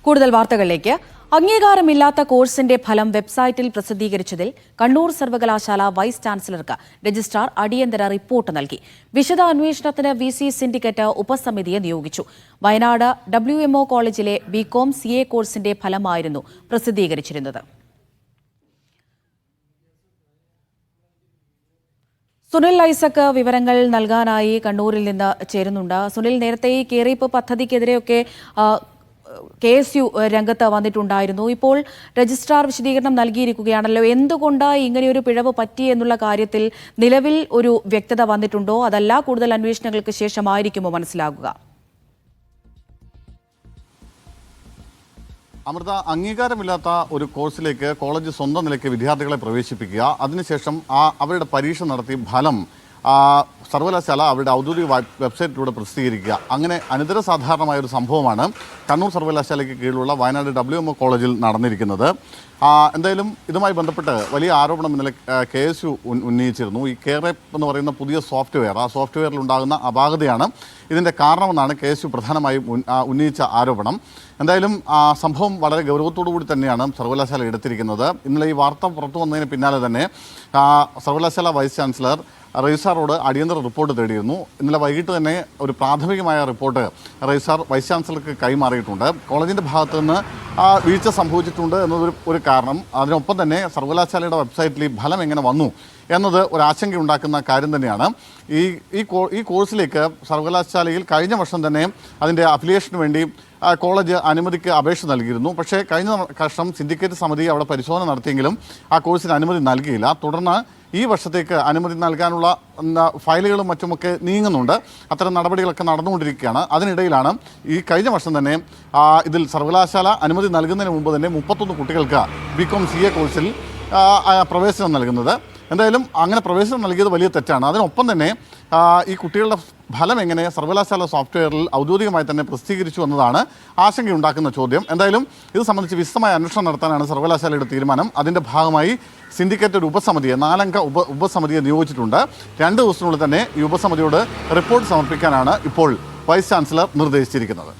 കൂടുതൽ വാർത്തകളിലേക്ക്. അംഗീകാരമില്ലാത്ത കോഴ്സിന്റെ ഫലം വെബ്സൈറ്റിൽ പ്രസിദ്ധീകരിച്ചതിൽ കണ്ണൂർ സർവകലാശാല വൈസ് ചാൻസലർക്ക് രജിസ്ട്രാർ അടിയന്തര റിപ്പോർട്ട് നൽകി. വിശദ അന്വേഷണത്തിന് VC സിൻഡിക്കേറ്റ് ഉപസമിതിയെ നിയോഗിച്ചു. വയനാട് WMO കോളേജിലെ BCom CA കോഴ്സിന്റെ ഫലമായിരുന്നു പ്രസിദ്ധീകരിച്ചിരുന്നത്. സുനിൽ ഐസക് വിവരങ്ങൾ നൽകാനായി കണ്ണൂരിൽ നിന്ന് ചേരുന്നുണ്ട്. സുനിൽ, നേരത്തെ ഈ കേറിപ്പ് പദ്ധതിക്കെതിരെയൊക്കെ KSU രംഗത്ത് വന്നിട്ടുണ്ടായിരുന്നു. ഇപ്പോൾ രജിസ്ട്രാർ വിശദീകരണം നൽകിയിരിക്കുകയാണല്ലോ. എന്തുകൊണ്ട് ഇങ്ങനെയൊരു പിഴവ് പറ്റി എന്നുള്ള കാര്യത്തിൽ നിലവിൽ ഒരു വ്യക്തത വന്നിട്ടുണ്ടോ? അതല്ല കൂടുതൽ അന്വേഷണങ്ങൾക്ക് ശേഷമായിരിക്കുമോ മനസ്സിലാകുക? അമൃത, അംഗീകാരമില്ലാത്ത ഒരു കോഴ്സിലേക്ക് കോളേജ് സ്വന്തം നിലയ്ക്ക് വിദ്യാർത്ഥികളെ പ്രവേശിപ്പിക്കുക, അതിനുശേഷം അവരുടെ പരീക്ഷ നടത്തി ഫലം സർവകലാശാല അവരുടെ ഔദ്യോഗിക വെബ്സൈറ്റിലൂടെ പ്രസിദ്ധീകരിക്കുക, അങ്ങനെ അനിതര സാധാരണമായ ഒരു സംഭവമാണ് കണ്ണൂർ സർവകലാശാലയ്ക്ക് കീഴിലുള്ള വയനാട് WMO കോളേജിൽ നടന്നിരിക്കുന്നത്. എന്തായാലും ഇതുമായി ബന്ധപ്പെട്ട് വലിയ ആരോപണം ഇന്നലെ KSU ഉന്നയിച്ചിരുന്നു. ഈ കേറേപ്പ് എന്ന് പറയുന്ന പുതിയ സോഫ്റ്റ്വെയർ, ആ സോഫ്റ്റ്വെയറിൽ ഉണ്ടാകുന്ന അപാകതയാണ് ഇതിൻ്റെ കാരണമെന്നാണ് KSU പ്രധാനമായും ഉന്നയിച്ച ആരോപണം. എന്തായാലും സംഭവം വളരെ ഗൗരവത്തോടു കൂടി തന്നെയാണ് സർവകലാശാല എടുത്തിരിക്കുന്നത്. ഇന്നലെ ഈ വാർത്ത പുറത്തു വന്നതിന് പിന്നാലെ തന്നെ സർവകലാശാല വൈസ് ചാൻസലർ രജിസ്ട്രാറോട് അടിയന്തര റിപ്പോർട്ട് തേടിയിരുന്നു. ഇന്നലെ വൈകിട്ട് തന്നെ ഒരു പ്രാഥമികമായ റിപ്പോർട്ട് രജിസ്ട്രാർ വൈസ് ചാൻസലർക്ക് കൈമാറിയിട്ടുണ്ട്. കോളേജിൻ്റെ ഭാഗത്തു നിന്ന് വീഴ്ച സംഭവിച്ചിട്ടുണ്ട് എന്നതൊരു കാരണം. അതിനൊപ്പം തന്നെ സർവകലാശാലയുടെ വെബ്സൈറ്റിൽ ഈ ഫലം എങ്ങനെ വന്നു എന്നത് ഒരു ആശങ്കയുണ്ടാക്കുന്ന കാര്യം തന്നെയാണ്. ഈ കോഴ്സിലേക്ക് സർവകലാശാലയിൽ കഴിഞ്ഞ വർഷം തന്നെ അതിൻ്റെ അഫിലിയേഷന് വേണ്ടി കോളേജ് അനുമതിക്ക് അപേക്ഷ നൽകിയിരുന്നു. പക്ഷേ കഴിഞ്ഞ വർഷം സിൻഡിക്കേറ്റ് സമിതി അവിടെ പരിശോധന നടത്തിയെങ്കിലും ആ കോഴ്സിന് അനുമതി നൽകിയില്ല. തുടർന്ന് ഈ വർഷത്തേക്ക് അനുമതി നൽകാനുള്ള ഫയലുകളും മറ്റുമൊക്കെ നീങ്ങുന്നുണ്ട്. അത്തരം നടപടികളൊക്കെ നടന്നുകൊണ്ടിരിക്കുകയാണ്. അതിനിടയിലാണ് ഈ കഴിഞ്ഞ വർഷം തന്നെ ഇതിൽ സർവകലാശാല അനുമതി നൽകുന്നതിന് മുമ്പ് തന്നെ 31 കുട്ടികൾക്ക് BCom CA കോഴ്സിൽ പ്രവേശനം നൽകുന്നത്. എന്തായാലും അങ്ങനെ പ്രവേശനം നൽകിയത് വലിയ തെറ്റാണ്. അതിനൊപ്പം തന്നെ ഈ കുട്ടികളുടെ ഫലം എങ്ങനെ സർവകലാശാല സോഫ്റ്റ്വെയറിൽ ഔദ്യോഗികമായി തന്നെ പ്രസിദ്ധീകരിച്ചു എന്നതാണ് ആശങ്കയുണ്ടാക്കുന്ന ചോദ്യം. എന്തായാലും ഇത് സംബന്ധിച്ച് വിശദമായ അന്വേഷണം നടത്താനാണ് സർവകലാശാലയുടെ തീരുമാനം. അതിൻ്റെ ഭാഗമായി സിൻഡിക്കേറ്റ് ഒരു ഉപസമിതിയെ 4 അംഗ ഉപസമിതിയെ നിയോഗിച്ചിട്ടുണ്ട്. 2 ദിവസത്തിനുള്ളിൽ തന്നെ ഈ ഉപസമിതിയോട് റിപ്പോർട്ട് സമർപ്പിക്കാനാണ് ഇപ്പോൾ വൈസ് ചാൻസലർ നിർദ്ദേശിച്ചിരിക്കുന്നത്.